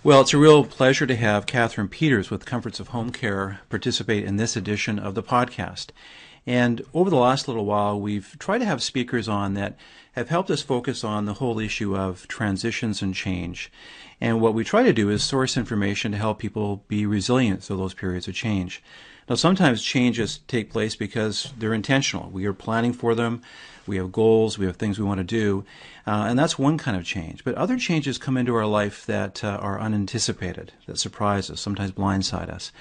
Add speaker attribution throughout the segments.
Speaker 1: Well, it's a real pleasure to have Katherine Peters with Comforts of Home Care participate in this edition of the podcast. And over the last little while, we've tried to have speakers on that have helped us focus on the whole issue of transitions and change. And what we try to do is source information to help people be resilient through those periods of change. Now, sometimes changes take place because they're intentional. We are planning for them. We have goals. We have things we want to do. And that's one kind of change. But other changes come into our life that are unanticipated, that surprise us, sometimes blindside us.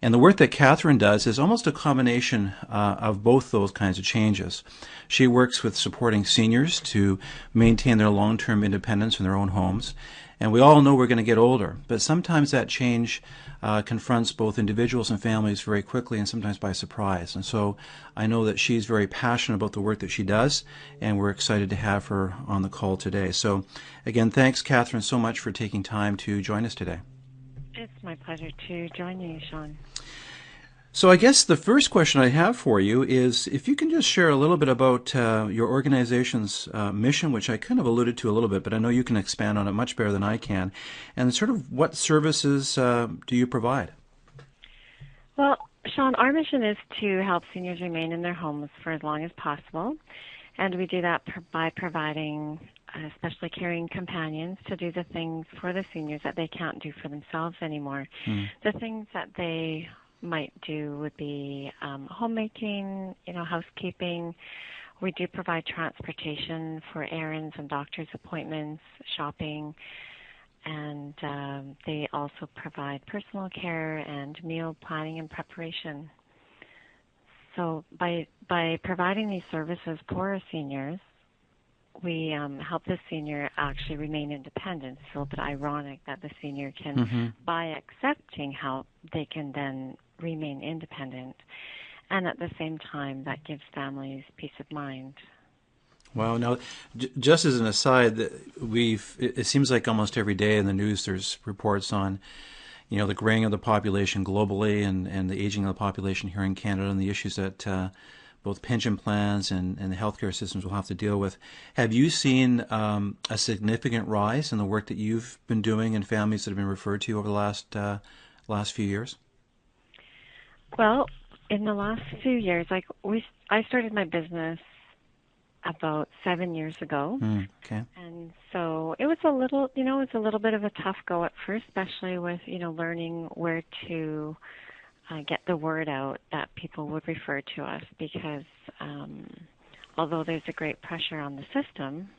Speaker 1: And the work that Katherine does is almost a combination of both those kinds of changes. She works with supporting seniors to maintain their long-term independence in their own homes. And we all know we're going to get older, but sometimes that change confronts both individuals and families very quickly and sometimes by surprise. And so I know that she's very passionate about the work that she does, and we're excited to have her on the call today. So again, thanks, Katherine, so much for taking time to join us today.
Speaker 2: It's my pleasure to join you, Sean.
Speaker 1: So I guess the first question I have for you is if you can just share a little bit about your organization's mission, which I kind of alluded to a little bit, but I know you can expand on it much better than I can, and sort of what services do you provide?
Speaker 2: Well, Sean, our mission is to help seniors remain in their homes for as long as possible, and we do that by providing especially caring companions to do the things for the seniors that they can't do for themselves anymore. The things that they might do would be homemaking, housekeeping. We do provide transportation for errands and doctor's appointments, shopping, and they also provide personal care and meal planning and preparation. So by providing these services for our seniors, we help the senior actually remain independent. It's a little bit ironic that the senior can, by accepting help, they can then remain independent. And at the same time, that gives families peace of mind.
Speaker 1: Wow. Now, just as an aside, it seems like almost every day in the news there's reports on, the graying of the population globally and the aging of the population here in Canada and the issues that both pension plans and the healthcare systems will have to deal with. Have you seen a significant rise in the work that you've been doing in families that have been referred to you over the last few years?
Speaker 2: Well, in the last few years, I started my business about 7 years ago.
Speaker 1: Okay.
Speaker 2: And so it was a little bit of a tough go at first, especially with, learning where to get the word out that people would refer to us, because although there's a great pressure on the system,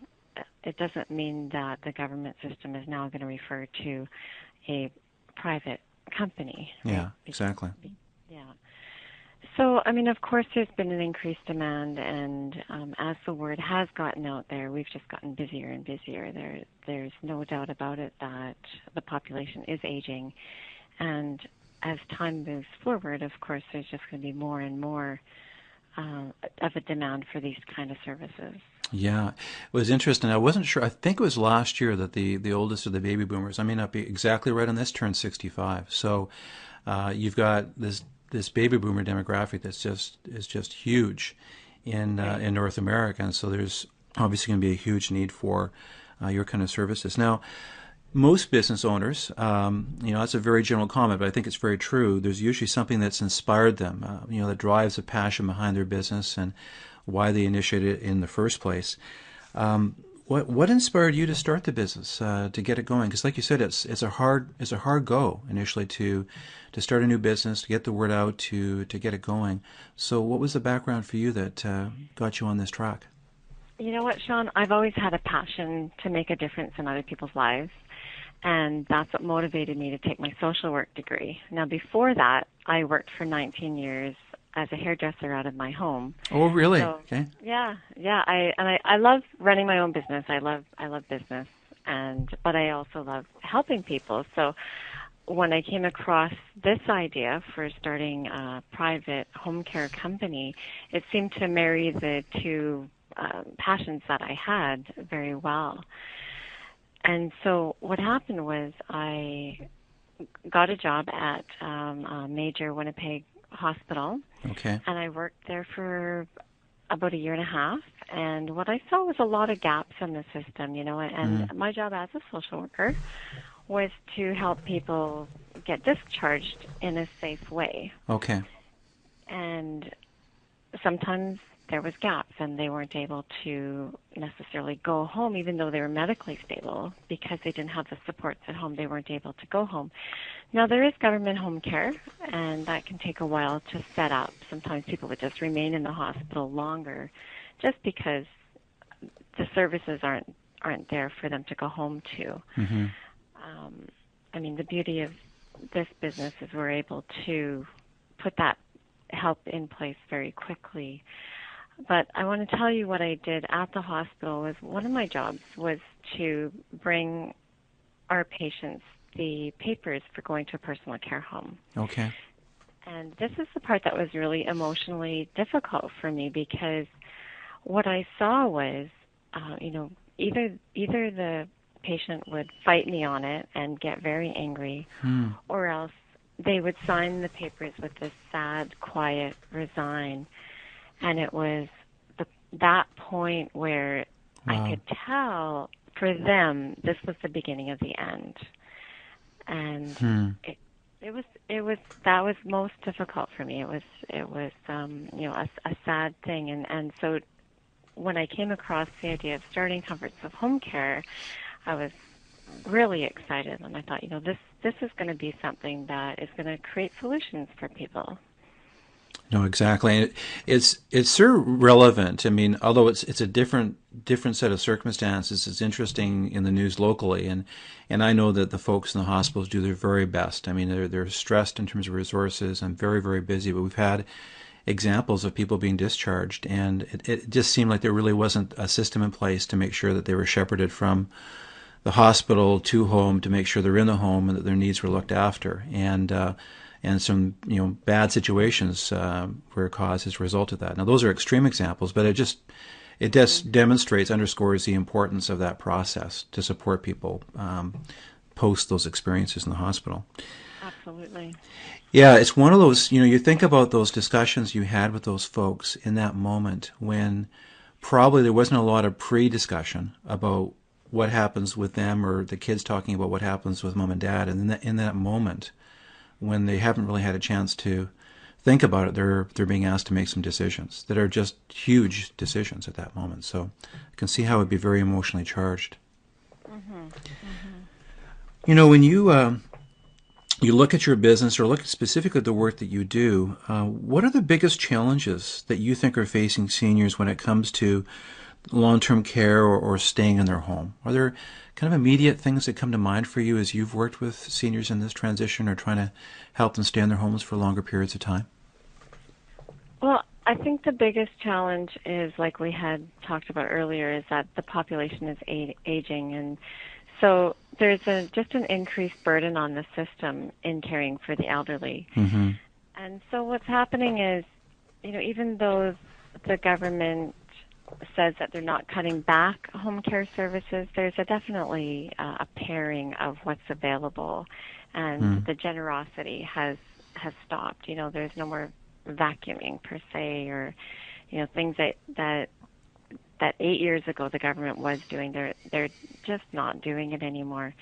Speaker 2: it doesn't mean that the government system is now going to refer to a private company. Right?
Speaker 1: Yeah, exactly.
Speaker 2: Yeah. So, of course, there's been an increased demand, and as the word has gotten out there, we've just gotten busier and busier. There's no doubt about it that the population is aging, and as time moves forward, of course, there's just going to be more and more of a demand for these kind of services.
Speaker 1: Yeah, it was interesting. I wasn't sure. I think it was last year that the oldest of the baby boomers, I may not be exactly right on this, turned 65. So you've got this baby boomer demographic that's just huge in North America, and so there's obviously going to be a huge need for your kind of services. Now, most business owners, that's a very general comment, but I think it's very true. There's usually something that's inspired them, that drives a passion behind their business and why they initiated it in the first place. What inspired you to start the business, to get it going? Because, like you said, it's a hard go initially to start a new business, to get the word out, to get it going. So, what was the background for you that got you on this track?
Speaker 2: You know what, Sean? I've always had a passion to make a difference in other people's lives, and that's what motivated me to take my social work degree. Now, before that, I worked for 19 years as a hairdresser out of my home.
Speaker 1: Oh, really?
Speaker 2: So,
Speaker 1: okay.
Speaker 2: Yeah. I love running my own business. I love business, but I also love helping people. So when I came across this idea for starting a private home care company, it seemed to marry the two passions that I had very well. And so what happened was I got a job at a major Winnipeg hospital.
Speaker 1: Okay.
Speaker 2: And I worked there for about a year and a half. And what I saw was a lot of gaps in the system, and my job as a social worker was to help people get discharged in a safe way.
Speaker 1: Okay.
Speaker 2: And sometimes there was gaps and they weren't able to necessarily go home even though they were medically stable because they didn't have the supports at home. They weren't able to go home. Now there is government home care and that can take a while to set up. Sometimes people would just remain in the hospital longer just because the services aren't there for them to go home to.
Speaker 1: Mm-hmm.
Speaker 2: I mean, the beauty of this business is we're able to put that help in place very quickly. But I want to tell you what I did at the hospital was one of my jobs was to bring our patients the papers for going to a personal care home.
Speaker 1: Okay.
Speaker 2: And this is the part that was really emotionally difficult for me because what I saw was, either the patient would fight me on it and get very angry, or else they would sign the papers with this sad, quiet, resign. And it was that point where I could tell for them this was the beginning of the end. And that was most difficult for me. It was a sad thing. And so when I came across the idea of starting Comforts of Home Care, I was really excited, and I thought, this is going to be something that is going to create solutions for people.
Speaker 1: No, exactly. It's so relevant. I mean, although it's a different set of circumstances, it's interesting in the news locally, and I know that the folks in the hospitals do their very best. I mean, they're stressed in terms of resources and very, very busy, but we've had examples of people being discharged, and it just seemed like there really wasn't a system in place to make sure that they were shepherded from the hospital to home to make sure they're in the home and that their needs were looked after. And some bad situations were caused as a result of that. Now those are extreme examples, but it just demonstrates, underscores the importance of that process to support people post those experiences in the hospital.
Speaker 2: Absolutely.
Speaker 1: Yeah, it's one of those, you think about those discussions you had with those folks in that moment when probably there wasn't a lot of pre-discussion about what happens with them or the kids talking about what happens with mom and dad. And in that moment, when they haven't really had a chance to think about it, they're being asked to make some decisions that are just huge decisions at that moment. So I can see how it would be very emotionally charged.
Speaker 2: Mm-hmm. Mm-hmm.
Speaker 1: When you look at your business or look at specifically the work that you do, what are the biggest challenges that you think are facing seniors when it comes to long-term care or staying in their home? Are there kind of immediate things that come to mind for you as you've worked with seniors in this transition or trying to help them stay in their homes for longer periods of time?
Speaker 2: Well, I think the biggest challenge is, like we had talked about earlier, is that the population is aging, and so there's just an increased burden on the system in caring for the elderly.
Speaker 1: Mm-hmm.
Speaker 2: And so what's happening is, even though the government says that they're not cutting back home care services, there's definitely a paring of what's available, and the generosity has stopped. There's no more vacuuming per se, or things that 8 years ago the government was doing. They're just not doing it anymore,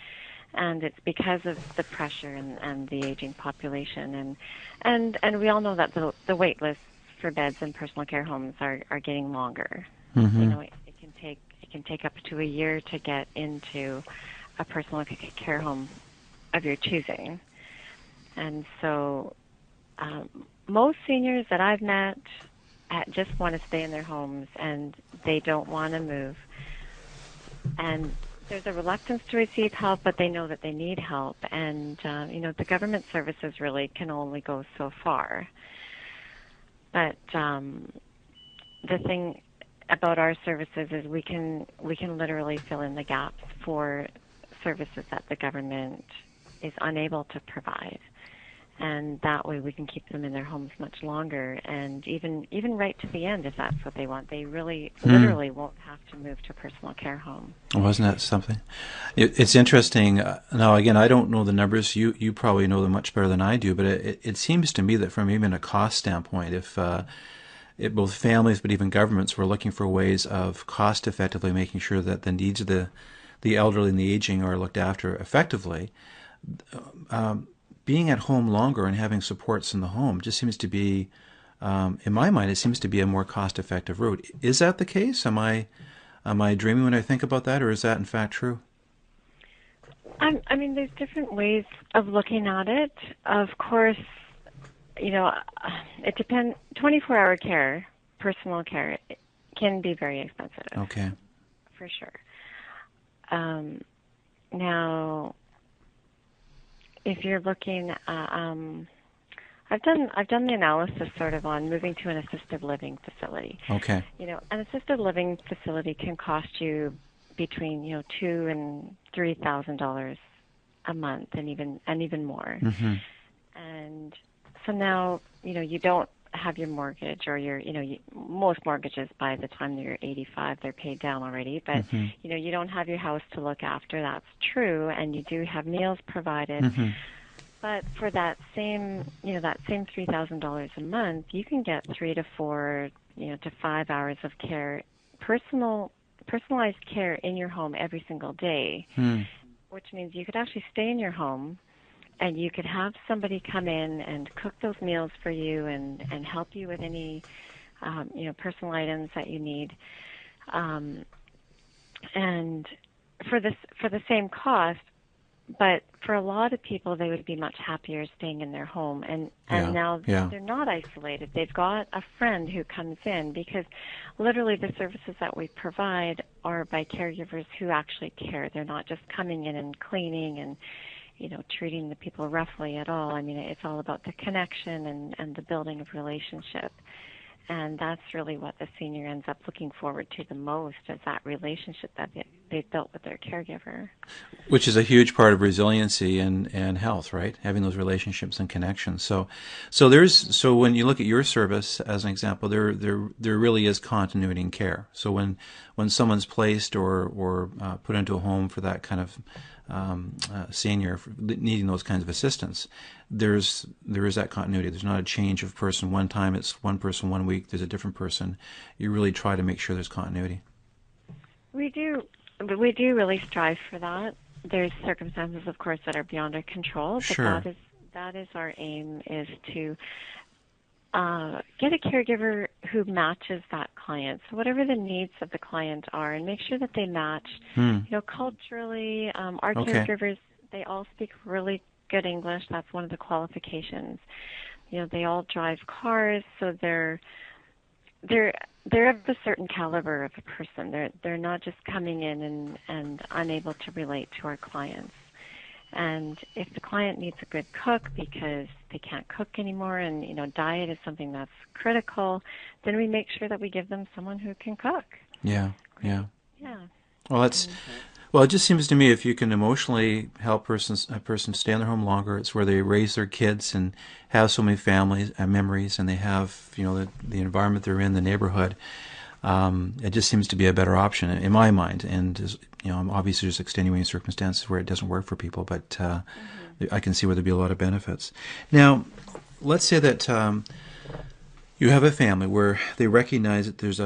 Speaker 2: and it's because of the pressure and the aging population, and we all know that the wait lists for beds in personal care homes are getting longer.
Speaker 1: Mm-hmm.
Speaker 2: It can take up to a year to get into a personal care home of your choosing, and so most seniors that I've met just want to stay in their homes and they don't want to move. And there's a reluctance to receive help, but they know that they need help. And the government services really can only go so far. But the thing about our services is we can literally fill in the gaps for services that the government is unable to provide. And that way we can keep them in their homes much longer, and even right to the end if that's what they want. They really literally won't have to move to a personal care home.
Speaker 1: Wasn't that something? It's interesting. Now, again, I don't know the numbers. You probably know them much better than I do, but it seems to me that from even a cost standpoint, if both families but even governments were looking for ways of cost effectively making sure that the needs of the the elderly and the aging are looked after effectively, being at home longer and having supports in the home just seems to be, in my mind, it seems to be a more cost-effective route. Is that the case? Am I dreaming when I think about that, or is that in fact true?
Speaker 2: I mean, there's different ways of looking at it. Of course, it depends. 24-hour care, personal care, can be very expensive.
Speaker 1: Okay.
Speaker 2: For sure. Now, if you're looking at, I've done the analysis sort of on moving to an assisted living facility.
Speaker 1: Okay.
Speaker 2: An assisted living facility can cost you between $2,000 and $3,000 a month, and even more.
Speaker 1: Mm-hmm.
Speaker 2: And so now you don't have your mortgage, or most mortgages by the time you're 85 they're paid down already, but
Speaker 1: Mm-hmm.
Speaker 2: you don't have your house to look after. That's true, and you do have meals provided.
Speaker 1: Mm-hmm.
Speaker 2: But for that same $3,000 a month, you can get 3 to 4 to 5 hours of care, personalized care in your home every single day, which means you could actually stay in your home and you could have somebody come in and cook those meals for you and help you with any personal items that you need, and for the same cost. But for a lot of people, they would be much happier staying in their home, and now they're not isolated. They've got a friend who comes in, because literally the services that we provide are by caregivers who actually care. They're not just coming in and cleaning and treating the people roughly at all. I mean, it's all about the connection and the building of relationship. And that's really what the senior ends up looking forward to the most, is that relationship that they've built with their caregiver.
Speaker 1: Which is a huge part of resiliency and health, right? Having those relationships and connections. So when you look at your service as an example, there really is continuity in care. So when someone's placed or put into a home for that kind of senior needing those kinds of assistance, there is that continuity. There's not a change of person. One time it's one person, 1 week there's a different person. You really try to make sure there's continuity.
Speaker 2: We do really strive for that. There's circumstances, of course, that are beyond our control, but
Speaker 1: Sure.
Speaker 2: that is our aim, is to get a caregiver who matches that client. So whatever the needs of the client are, and make sure that they match. Culturally, our
Speaker 1: Okay.
Speaker 2: caregivers, they all speak really good English. That's one of the qualifications. They all drive cars, so they're of a certain caliber of a person. They're not just coming in and unable to relate to our clients. And if the client needs a good cook because they can't cook anymore, and diet is something that's critical, then we make sure that we give them someone who can cook.
Speaker 1: Yeah.
Speaker 2: Yeah.
Speaker 1: Well, it just seems to me if you can emotionally help a person stay in their home longer, it's where they raise their kids and have so many families and memories, and they have the environment they're in, the neighborhood. It just seems to be a better option in my mind. And obviously there's extenuating circumstances where it doesn't work for people, but I can see where there'd be a lot of benefits. Now, let's say that you have a family where they recognize that there's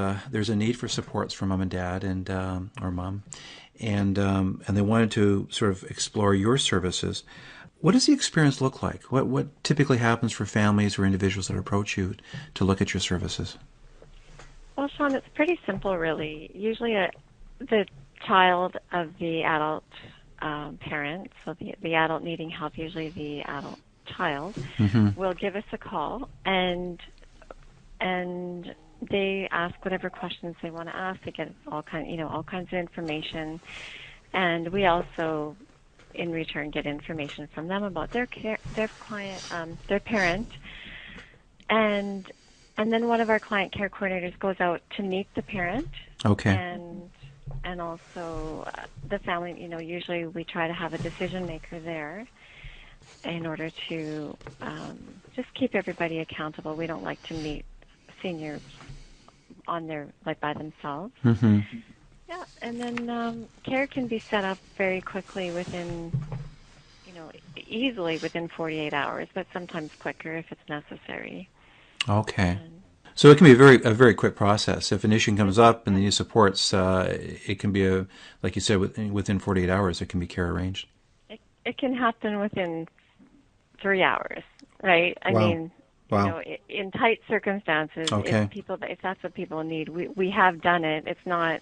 Speaker 1: a need for supports for mom and dad and or mom, and they wanted to sort of explore your services. What does the experience look like? What typically happens for families or individuals that approach you to look at your services?
Speaker 2: Well, Sean, it's pretty simple, really. Usually the child of the adult parent, so the adult needing help, usually the adult child, will give us a call, and they ask whatever questions they want to ask. They get all kinds of information, and we also, in return, get information from them about their client, their parent, and then one of our client care coordinators goes out to meet the parent.
Speaker 1: Okay.
Speaker 2: And also the family. Usually we try to have a decision maker there in order to just keep everybody accountable. We don't like to meet seniors on their by themselves. Yeah, and then care can be set up very quickly easily within 48 hours, but sometimes quicker if it's necessary.
Speaker 1: Okay. So it can be a very quick process. If an issue comes up and the need supports, it can be like you said, within 48 hours, it can be care arranged.
Speaker 2: It can happen within 3 hours, right? I
Speaker 1: Wow.
Speaker 2: mean,
Speaker 1: Wow.
Speaker 2: in tight circumstances,
Speaker 1: Okay.
Speaker 2: if that's what people need, we have done it. It's not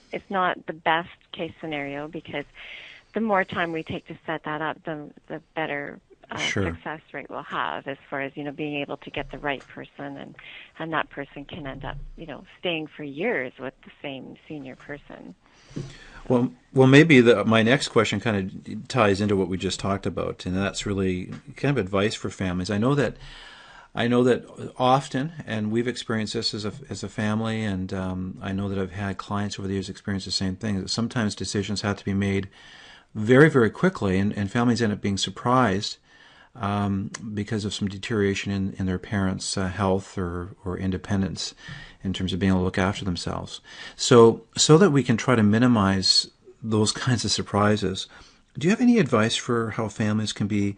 Speaker 2: the best case scenario, because the more time we take to set that up, the better
Speaker 1: Sure.
Speaker 2: success rate we'll have, as far as being able to get the right person, and that person can end up staying for years with the same senior person.
Speaker 1: Well, maybe my next question kind of ties into what we just talked about, and that's really kind of advice for families. I know that often, and we've experienced this as a family, and I know that I've had clients over the years experience the same thing. That sometimes decisions have to be made very, very quickly, and families end up being surprised because of some deterioration in their parents' health or independence in terms of being able to look after themselves. So that we can try to minimize those kinds of surprises, do you have any advice for how families can be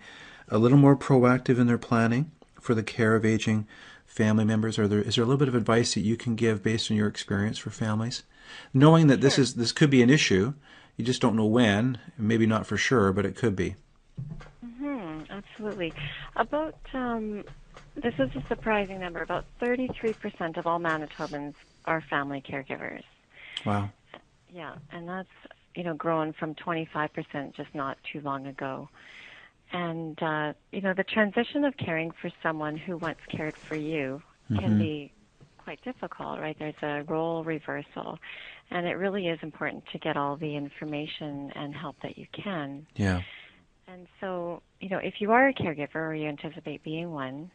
Speaker 1: a little more proactive in their planning for the care of aging family members? Is there a little bit of advice that you can give based on your experience for families, knowing that
Speaker 2: Sure.
Speaker 1: this could be an issue? You just don't know when, maybe not for sure, but it could be.
Speaker 2: Absolutely. About this is a surprising number. About 33% of all Manitobans are family caregivers.
Speaker 1: Wow.
Speaker 2: Yeah, and that's grown from 25% just not too long ago. And the transition of caring for someone who once cared for you can be quite difficult, right? There's a role reversal, and it really is important to get all the information and help that you can.
Speaker 1: Yeah.
Speaker 2: And so, if you are a caregiver or you anticipate being one,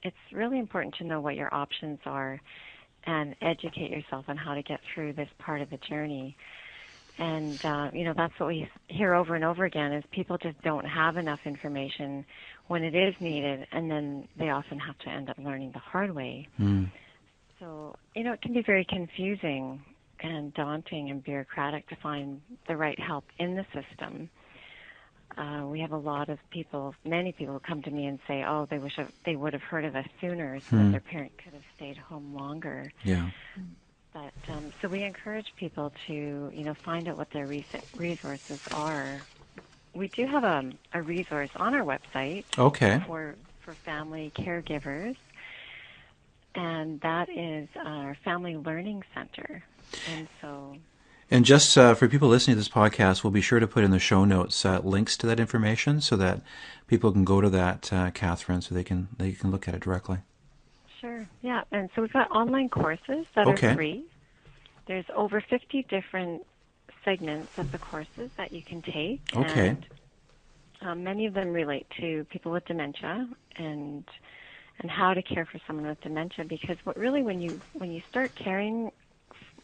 Speaker 2: it's really important to know what your options are and educate yourself on how to get through this part of the journey. And, that's what we hear over and over again, is people just don't have enough information when it is needed, and then they often have to end up learning the hard way. So, it can be very confusing and daunting and bureaucratic to find the right help in the system. We have a lot of many people who come to me and say, oh, they wish they would have heard of us sooner so that their parent could have stayed home longer.
Speaker 1: Yeah.
Speaker 2: But so we encourage people to, find out what their resources are. We do have a resource on our website
Speaker 1: Okay.
Speaker 2: for family caregivers, and that is our Family Learning Center. And so...
Speaker 1: And just for people listening to this podcast, we'll be sure to put in the show notes links to that information so that people can go to that, Katherine, so they can look at it directly.
Speaker 2: Sure, yeah. And so we've got online courses that are free. There's over 50 different segments of the courses that you can take.
Speaker 1: Okay.
Speaker 2: And many of them relate to people with dementia and how to care for someone with dementia, because when you start caring,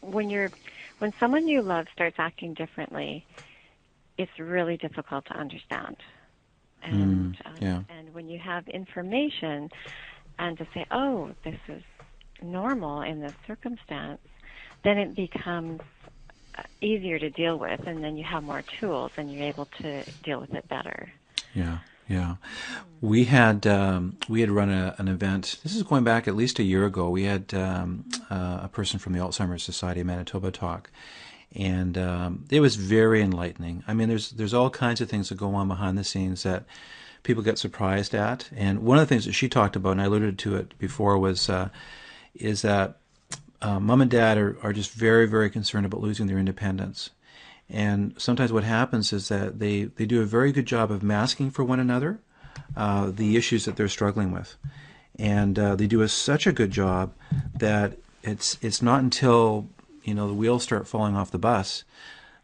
Speaker 2: when someone you love starts acting differently, it's really difficult to understand. And and when you have information and to say, oh, this is normal in this circumstance, then it becomes easier to deal with, and then you have more tools and you're able to deal with it better.
Speaker 1: Yeah. Yeah. We had run an event. This is going back at least a year ago. We had a person from the Alzheimer's Society of Manitoba talk, and it was very enlightening. I mean, there's all kinds of things that go on behind the scenes that people get surprised at. And one of the things that she talked about, and I alluded to it before, was is that mom and dad are just very, very concerned about losing their independence. And sometimes what happens is that they do a very good job of masking for one another the issues that they're struggling with. And they do such a good job that it's not until the wheels start falling off the bus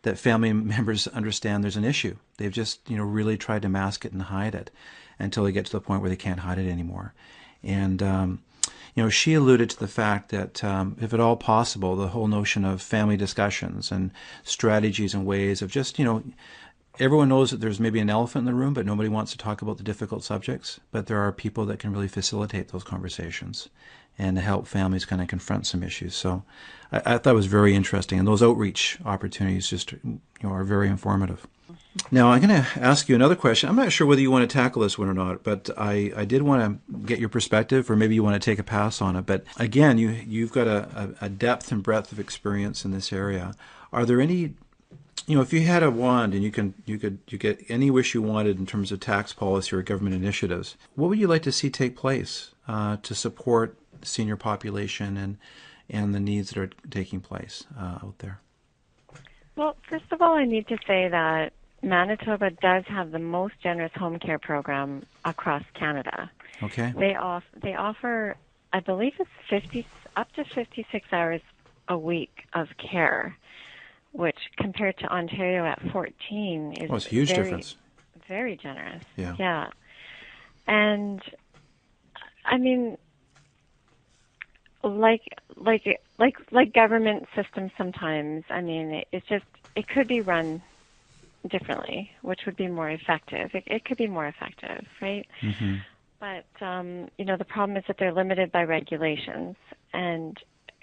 Speaker 1: that family members understand there's an issue. They've just really tried to mask it and hide it until they get to the point where they can't hide it anymore. And she alluded to the fact that, if at all possible, the whole notion of family discussions and strategies and ways of just, everyone knows that there's maybe an elephant in the room, but nobody wants to talk about the difficult subjects. But there are people that can really facilitate those conversations and help families kind of confront some issues. So I thought it was very interesting, and those outreach opportunities just are very informative. Now I'm going to ask you another question. I'm not sure whether you want to tackle this one or not, but I did want to get your perspective, or maybe you want to take a pass on it. But again, you've got a depth and breadth of experience in this area. Are there any, if you had a wand and you get any wish you wanted in terms of tax policy or government initiatives, what would you like to see take place to support the senior population and the needs that are taking place out there?
Speaker 2: Well, first of all, I need to say that Manitoba does have the most generous home care program across Canada.
Speaker 1: Okay.
Speaker 2: They offer, I believe it's up to 56 hours a week of care, which compared to Ontario at 14 is
Speaker 1: it's a huge difference.
Speaker 2: Very generous.
Speaker 1: Yeah.
Speaker 2: Yeah. And I mean, like government systems sometimes, I mean, it could be run differently, which would be more effective. It could be more effective, right?
Speaker 1: Mm-hmm.
Speaker 2: But, the problem is that they're limited by regulations. And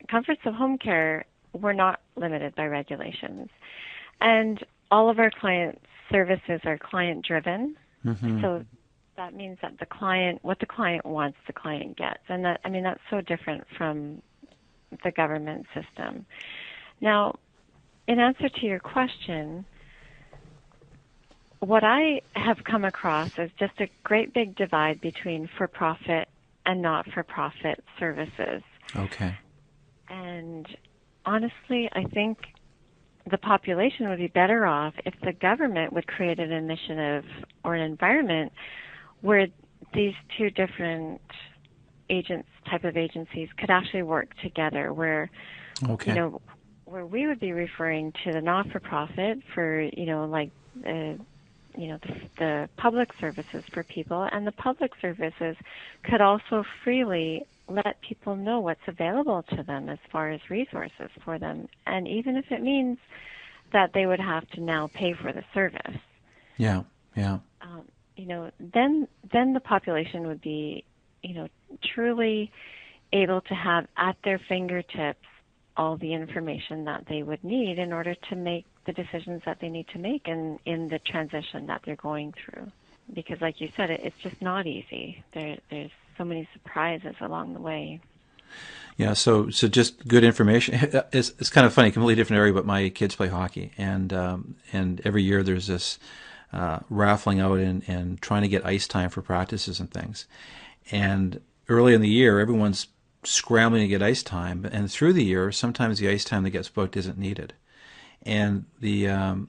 Speaker 2: comforts of home care, we're not limited by regulations. And all of our client services are client-driven.
Speaker 1: Mm-hmm.
Speaker 2: So that means that what the client wants, the client gets. And that's so different from the government system. Now, in answer to your question, what I have come across is just a great big divide between for-profit and not-for-profit services.
Speaker 1: Okay.
Speaker 2: And honestly, I think the population would be better off if the government would create an initiative or an environment where these two different type of agencies could actually work together, where,
Speaker 1: okay.
Speaker 2: Where we would be referring to the not-for-profit for, the public services for people, and the public services could also freely let people know what's available to them as far as resources for them, and even if it means that they would have to now pay for the service.
Speaker 1: Yeah.
Speaker 2: Then the population would be, truly able to have at their fingertips all the information that they would need in order to make the decisions that they need to make in the transition that they're going through. Because like you said, it's just not easy. There's so many surprises along the way.
Speaker 1: Yeah, so just good information. It's kind of funny, completely different area, but my kids play hockey, and every year there's this raffling out and trying to get ice time for practices and things. And early in the year, everyone's scrambling to get ice time, and through the year, sometimes the ice time that gets booked isn't needed. And the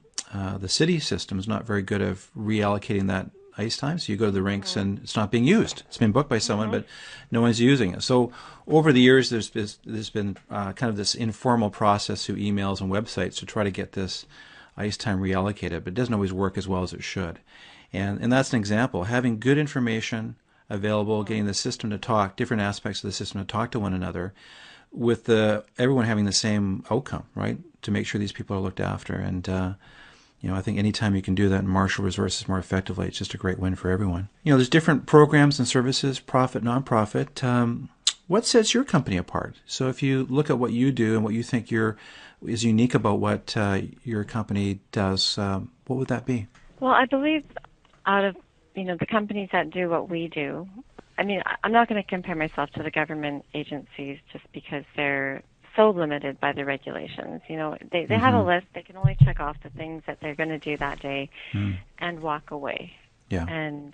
Speaker 1: city system is not very good at reallocating that ice time. So you go to the rinks and it's not being used. It's been booked by someone, but no one's using it. So over the years, there's been kind of this informal process through emails and websites to try to get this ice time reallocated, but it doesn't always work as well as it should. And that's an example. Having good information available, getting the system to talk, different aspects of the system to talk to one another, with everyone having the same outcome, right? To make sure these people are looked after. And I think anytime you can do that and marshal resources more effectively, it's just a great win for everyone. There's different programs and services, profit, nonprofit. What sets your company apart? So if you look at what you do and what you think is unique about what your company does, what would that be?
Speaker 2: Well, I believe out of the companies that do what we do, I mean, I'm not going to compare myself to the government agencies just because they're so limited by the regulations. They have a list. They can only check off the things that they're going to do that day and walk away.
Speaker 1: Yeah.
Speaker 2: And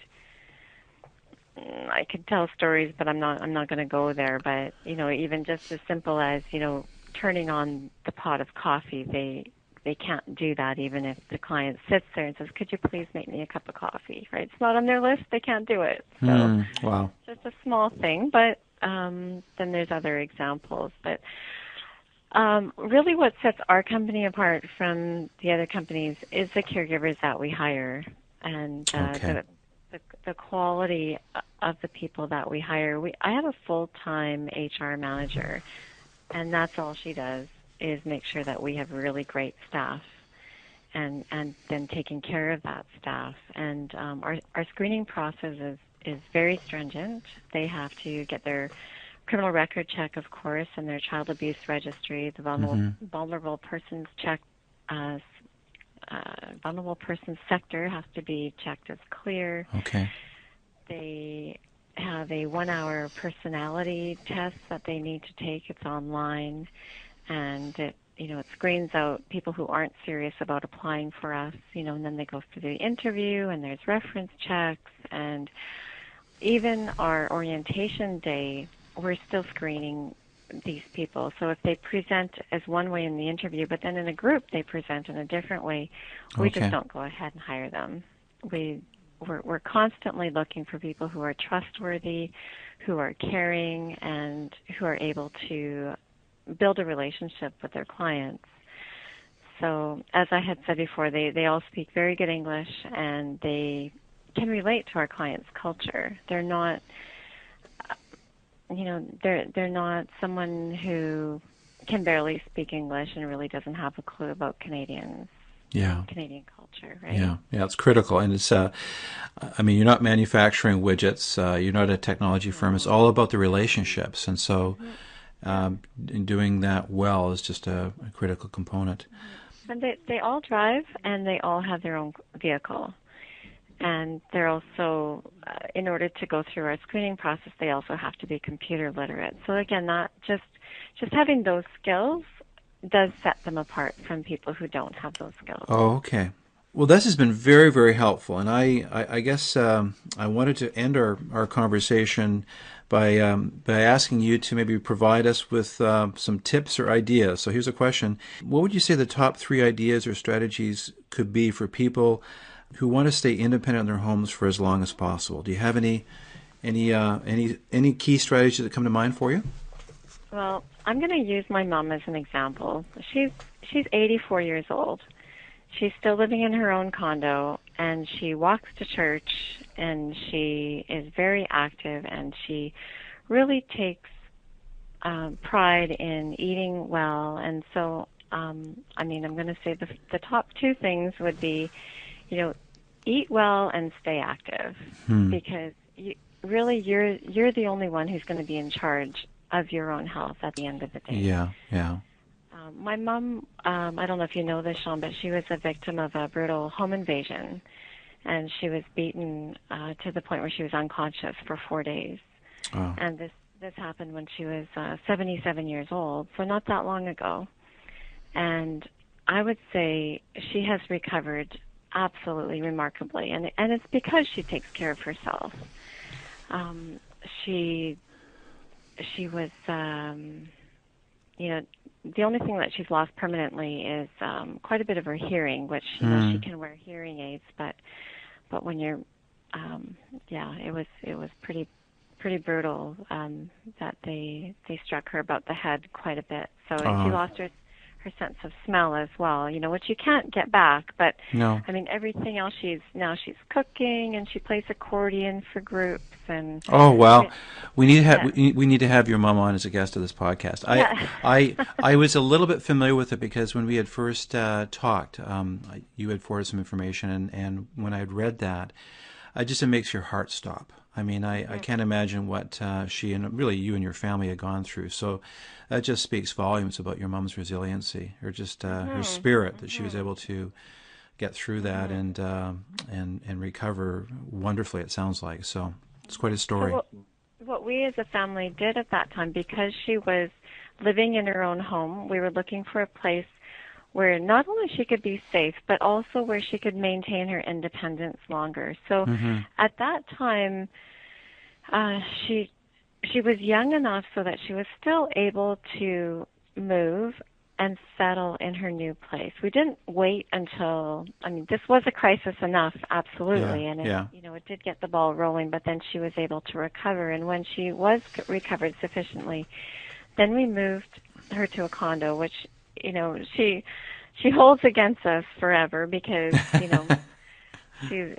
Speaker 2: I could tell stories, but I'm not going to go there. But, even just as simple as, turning on the pot of coffee, they can't do that even if the client sits there and says, could you please make me a cup of coffee, right? It's not on their list. They can't do it. So
Speaker 1: wow.
Speaker 2: Just a small thing, but then there's other examples. But really what sets our company apart from the other companies is the caregivers that we hire and the quality of the people that we hire. I have a full-time HR manager, and that's all she does is make sure that we have really great staff. and then taking care of that staff. And our screening process is very stringent. They have to get their criminal record check, of course, and their child abuse registry. The vulnerable persons check, vulnerable persons sector has to be checked as clear.
Speaker 1: Okay.
Speaker 2: They have a 1-hour personality test that they need to take. It's online, and it screens out people who aren't serious about applying for us, and then they go through the interview, and there's reference checks, and even our orientation day, we're still screening these people. So if they present as one way in the interview, but then in a group they present in a different way, we just don't go ahead and hire them. We're constantly looking for people who are trustworthy, who are caring, and who are able to build a relationship with their clients. So as I had said before, they all speak very good English, and they can relate to our clients' culture. They're not, they're not someone who can barely speak English and really doesn't have a clue about Canadian culture, right?
Speaker 1: Yeah, it's critical. And it's, you're not manufacturing widgets, you're not a technology firm. It's all about the relationships. And so in doing that well is just a critical component.
Speaker 2: And they all drive, and they all have their own vehicle. And they're also, in order to go through our screening process, they also have to be computer literate. So again, not just having those skills does set them apart from people who don't have those skills.
Speaker 1: Oh, okay. Well, this has been very, very helpful. And I guess I wanted to end our conversation by asking you to maybe provide us with some tips or ideas. So here's a question. What would you say the top 3 ideas or strategies could be for people who want to stay independent in their homes for as long as possible? Do you have any key strategies that come to mind for you?
Speaker 2: Well, I'm going to use my mom as an example. She's 84 years old. She's still living in her own condo, and she walks to church, and she is very active, and she really takes pride in eating well. And so, I'm going to say the top 2 things would be, eat well and stay active, because you're the only one who's going to be in charge of your own health at the end of the day.
Speaker 1: Yeah.
Speaker 2: My mom, I don't know if you know this, Sean, but she was a victim of a brutal home invasion, and she was beaten to the point where she was unconscious for 4 days.
Speaker 1: Oh.
Speaker 2: And this happened when she was 77 years old, so not that long ago. And I would say she has recovered absolutely remarkably, and it's because she takes care of herself. She was, the only thing that she's lost permanently is quite a bit of her hearing, which she can wear hearing aids, but when you're, it was pretty brutal that they struck her about the head quite a bit. So she lost her sense of smell as well, which you can't get back. But
Speaker 1: no.
Speaker 2: Everything else, she's cooking, and she plays accordion for groups. And
Speaker 1: oh wow, we need to have your mom on as a guest of this podcast. I was a little bit familiar with it because when we had first talked, you had forwarded some information, and when I had read that, it makes your heart stop. I can't imagine what she and really you and your family had gone through. So that just speaks volumes about your mom's resiliency, or just her spirit, that she was able to get through that and recover wonderfully, it sounds like. So it's quite a story.
Speaker 2: So what we as a family did at that time, because she was living in her own home, we were looking for a place where not only she could be safe, but also where she could maintain her independence longer. So at that time, she was young enough so that she was still able to move and settle in her new place. We didn't wait until, this was a crisis enough, absolutely, and it did get the ball rolling, but then she was able to recover, and when she was recovered sufficiently, then we moved her to a condo, which, she holds against us forever because,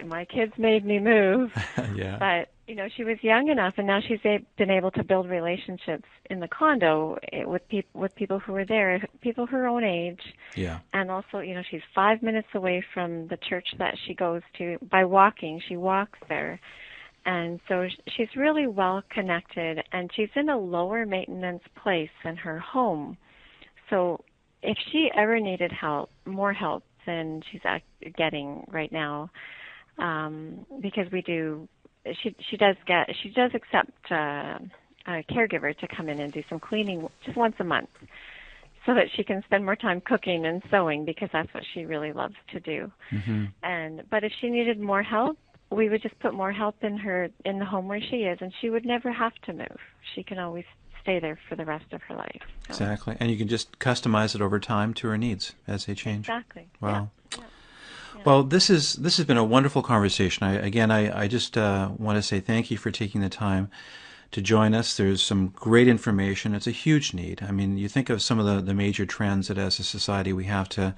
Speaker 2: my kids made me move.
Speaker 1: Yeah.
Speaker 2: But, she was young enough, and now she's been able to build relationships in the condo with people who were there, people her own age.
Speaker 1: Yeah.
Speaker 2: And also, she's 5 minutes away from the church that she goes to by walking. She walks there. And so she's really well connected, and she's in a lower maintenance place than her home. So if she ever needed more help than she's getting right now, because she does accept a caregiver to come in and do some cleaning just once a month, so that she can spend more time cooking and sewing, because that's what she really loves to do.
Speaker 1: Mm-hmm.
Speaker 2: But if she needed more help, we would just put more help in the home where she is, and she would never have to move. She can always stay there for the rest of her life. So.
Speaker 1: Exactly. And you can just customize it over time to her needs as they change.
Speaker 2: Exactly.
Speaker 1: Wow.
Speaker 2: Yeah.
Speaker 1: Well, this has been a wonderful conversation. I just want to say thank you for taking the time to join us. There's some great information. It's a huge need. I mean, you think of some of the major trends that as a society we have to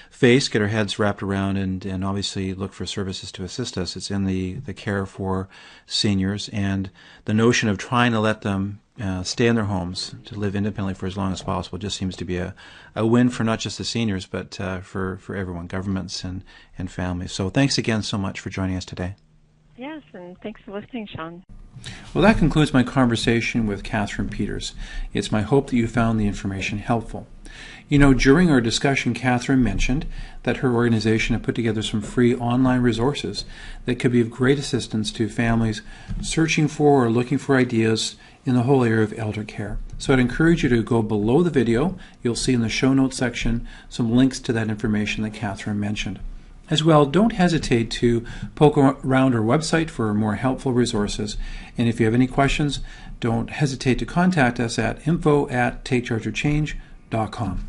Speaker 1: face, get our heads wrapped around, and obviously look for services to assist us. It's in the care for seniors, and the notion of trying to let them stay in their homes to live independently for as long as possible just seems to be a win for not just the seniors, but for everyone, governments and families. So thanks again so much for joining us today.
Speaker 2: Yes, and thanks for listening, Sean.
Speaker 1: Well, that concludes my conversation with Katherine Peters. It's my hope that you found the information helpful. During our discussion, Katherine mentioned that her organization had put together some free online resources that could be of great assistance to families searching for or looking for ideas in the whole area of elder care. So I'd encourage you to go below the video. You'll see in the show notes section some links to that information that Katherine mentioned. As well, don't hesitate to poke around our website for more helpful resources. And if you have any questions, don't hesitate to contact us at info@takechargeofchange.com.